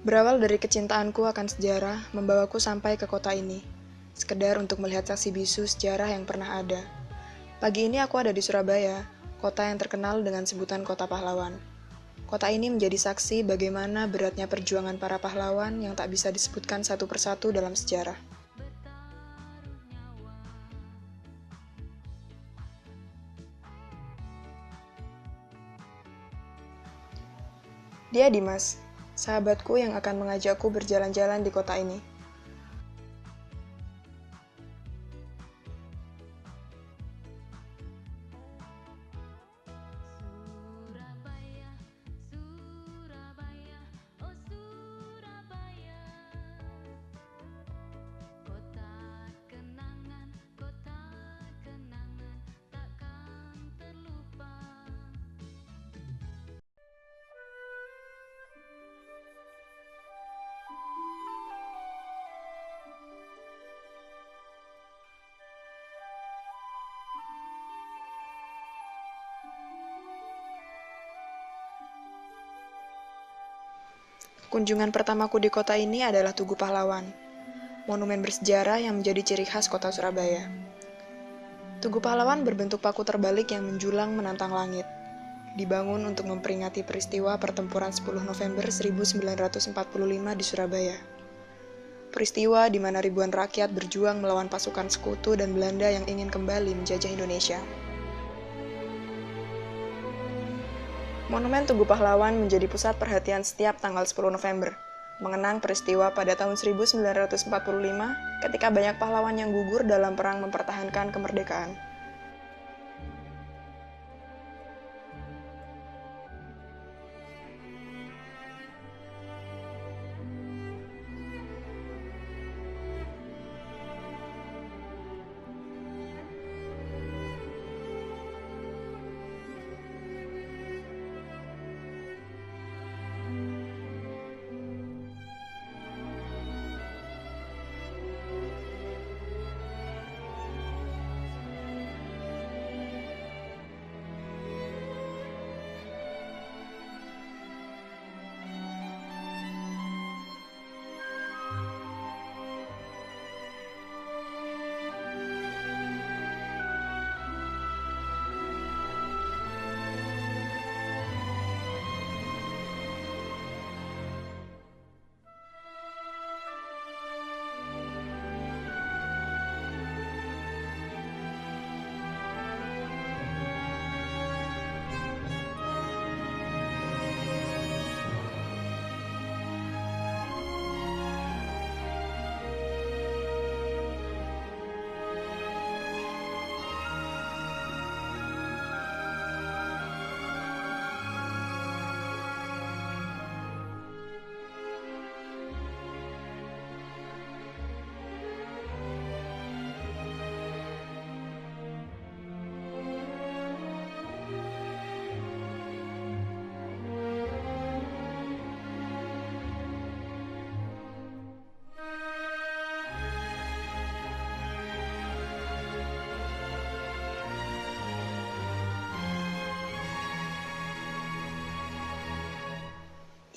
Berawal dari kecintaanku akan sejarah, membawaku sampai ke kota ini. Sekedar untuk melihat saksi bisu sejarah yang pernah ada. Pagi ini aku ada di Surabaya, kota yang terkenal dengan sebutan Kota Pahlawan. Kota ini menjadi saksi bagaimana beratnya perjuangan para pahlawan yang tak bisa disebutkan satu persatu dalam sejarah. Dia Dimas, sahabatku yang akan mengajakku berjalan-jalan di kota ini. Kunjungan pertamaku di kota ini adalah Tugu Pahlawan, monumen bersejarah yang menjadi ciri khas kota Surabaya. Tugu Pahlawan berbentuk paku terbalik yang menjulang menantang langit. Dibangun untuk memperingati peristiwa pertempuran 10 November 1945 di Surabaya. Peristiwa di mana ribuan rakyat berjuang melawan pasukan sekutu dan Belanda yang ingin kembali menjajah Indonesia. Monumen Tugu Pahlawan menjadi pusat perhatian setiap tanggal 10 November, mengenang peristiwa pada tahun 1945 ketika banyak pahlawan yang gugur dalam perang mempertahankan kemerdekaan.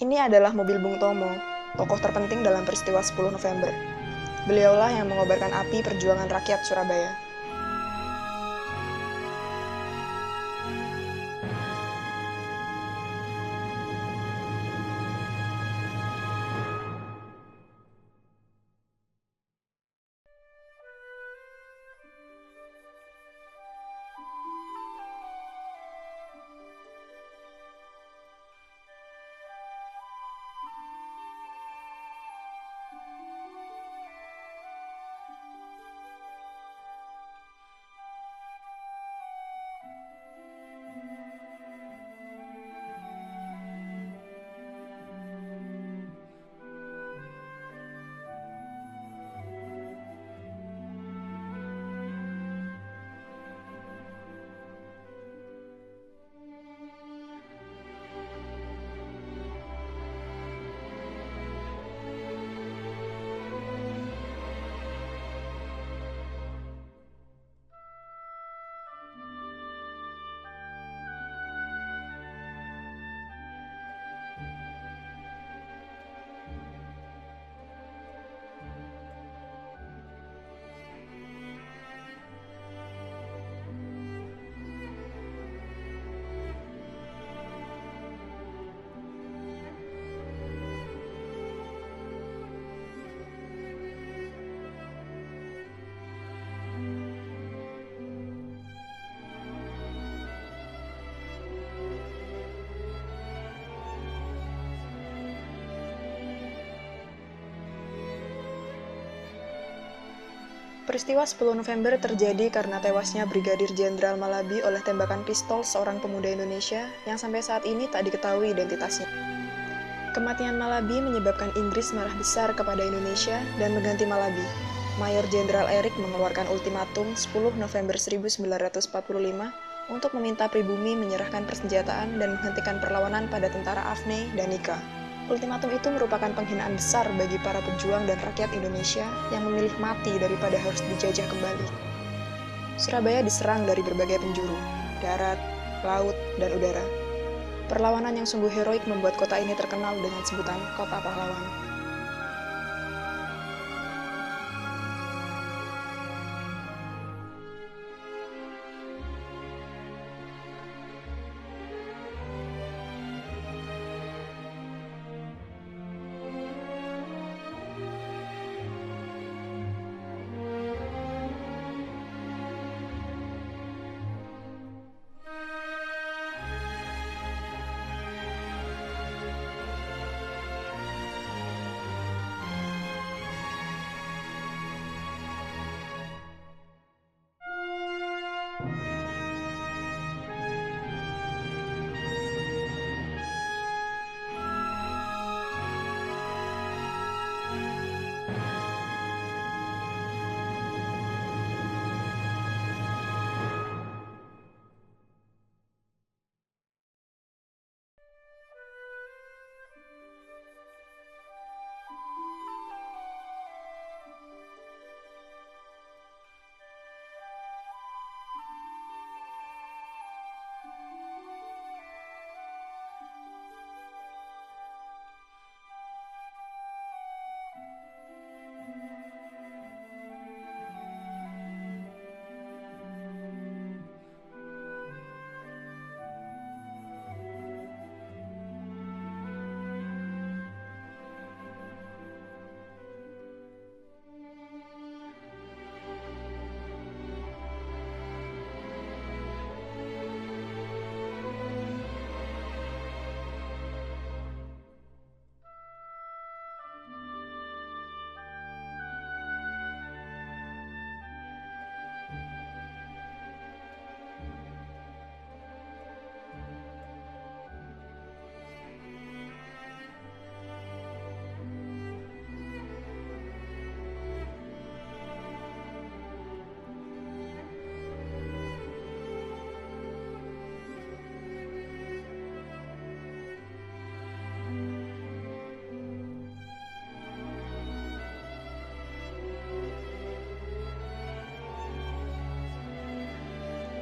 Ini adalah mobil Bung Tomo, tokoh terpenting dalam peristiwa 10 November. Beliaulah yang mengobarkan api perjuangan rakyat Surabaya. Peristiwa 10 November terjadi karena tewasnya Brigadir Jenderal Malabi oleh tembakan pistol seorang pemuda Indonesia yang sampai saat ini tak diketahui identitasnya. Kematian Malabi menyebabkan Inggris marah besar kepada Indonesia dan mengganti Malabi. Mayor Jenderal Erik mengeluarkan ultimatum 10 November 1945 untuk meminta pribumi menyerahkan persenjataan dan menghentikan perlawanan pada tentara Afne dan Nika. Ultimatum itu merupakan penghinaan besar bagi para pejuang dan rakyat Indonesia yang memilih mati daripada harus dijajah kembali. Surabaya diserang dari berbagai penjuru, darat, laut, dan udara. Perlawanan yang sungguh heroik membuat kota ini terkenal dengan sebutan Kota Pahlawan.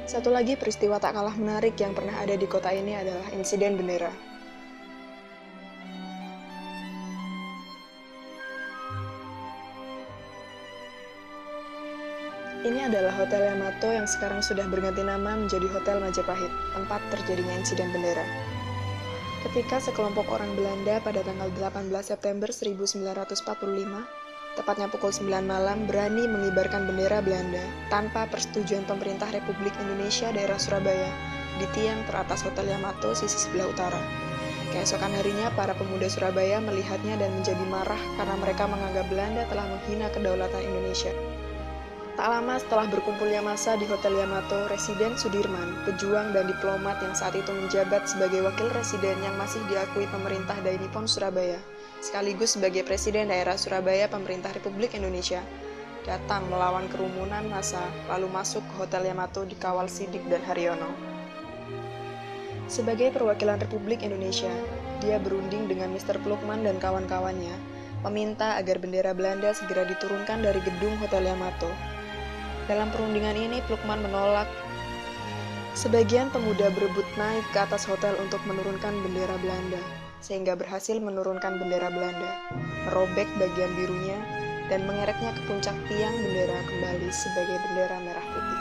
Satu lagi peristiwa tak kalah menarik yang pernah ada di kota ini adalah insiden bendera. Ini adalah Hotel Yamato yang sekarang sudah berganti nama menjadi Hotel Majapahit, tempat terjadinya insiden bendera. Ketika sekelompok orang Belanda pada tanggal 18 September 1945, tepatnya pukul 9 malam, berani mengibarkan bendera Belanda tanpa persetujuan pemerintah Republik Indonesia daerah Surabaya di tiang teratas Hotel Yamato sisi sebelah utara. Keesokan harinya, para pemuda Surabaya melihatnya dan menjadi marah karena mereka menganggap Belanda telah menghina kedaulatan Indonesia. Tak lama setelah berkumpulnya massa di Hotel Yamato, Residen Sudirman, pejuang dan diplomat yang saat itu menjabat sebagai wakil residen yang masih diakui pemerintah Dai Nippon Surabaya, sekaligus sebagai Presiden Daerah Surabaya Pemerintah Republik Indonesia, datang melawan kerumunan massa lalu masuk ke Hotel Yamato dikawal Sidik dan Haryono. Sebagai perwakilan Republik Indonesia, dia berunding dengan Mr. Plukman dan kawan-kawannya, meminta agar bendera Belanda segera diturunkan dari gedung Hotel Yamato. Dalam perundingan ini, Plukman menolak. Sebagian pemuda berebut naik ke atas hotel untuk menurunkan bendera Belanda, sehingga berhasil menurunkan bendera Belanda, merobek bagian birunya, dan mengereknya ke puncak tiang bendera kembali sebagai bendera merah putih.